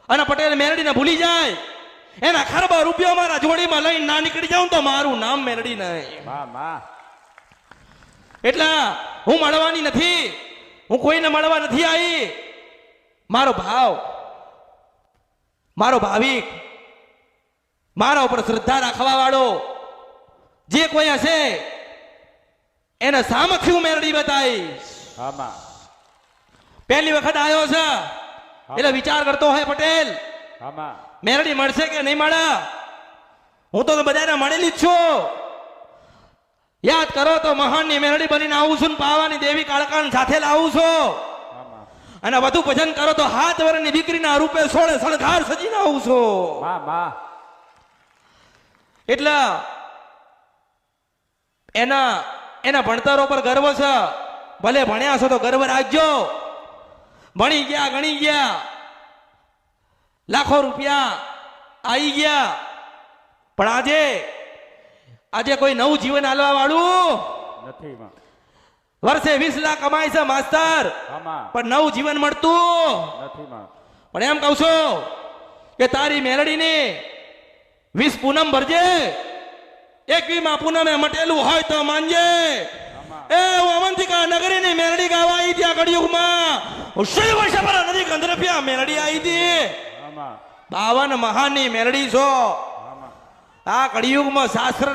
અને પટેલ મેરડીને ભૂલી જાય એના ખરબા રૂપિયા મારા જોડીમાં લઈને ના નીકળી જાઉં તો મારું નામ મેરડી નહીં. એટલે હું મળવાની નથી, હું કોઈને મળવા નથી આવી. મારો ભાવ, મારો ભાવિક, મારા ઉપર શ્રદ્ધા રાખવા વાળો જે કોઈ હશે એને સામથી હું મેરડી બતાવીશ. પહેલી વખત આવ્યો છે એટલે વિચાર કરતો હોય પટેલ મેરડી મળશે કે નહીં મળે. હું તો બધાને મળેલી જ છું. યાદ કરો તો મહાનની મેરડી બનીને આવું છું, પાવાની દેવી કાળકાન સાથે લાવું છું. અને વધુ ભજન કરો તો 7 વર્ષની દીકરીના રૂપે સોળે શણગાર સજીને આવું છું. એટલે એના ભણતરો પર ગર્વ છે. ભલે ભણ્યા છો તો ગર્વ રાખજો. ભણી ગયા, ગણી ગયા, લાખો રૂપિયા આવી ગયા, પણ આજે કોઈ નવું જીવન આલવા વાળું નથી. વર્ષે 20 લાખ કમાય છે માસ્તર, પણ નવું જીવન મળતું નથી. પણ એમ કહું છું કે તારી મેલડીને 20 પૂનમ ભરજે. 21માં પૂનમે મટેલું હોય તો માનજે. એ અવંતિકા નગરીની મેલડી ગાવા આવી ત્યાં કળિયુગમાં શિવ શબર નદી ગંધર્ભ્યા મેલડી આવી હતી. 52 મહાનની મેલડી છો. આ કળિયુગમાં શાસ્ત્ર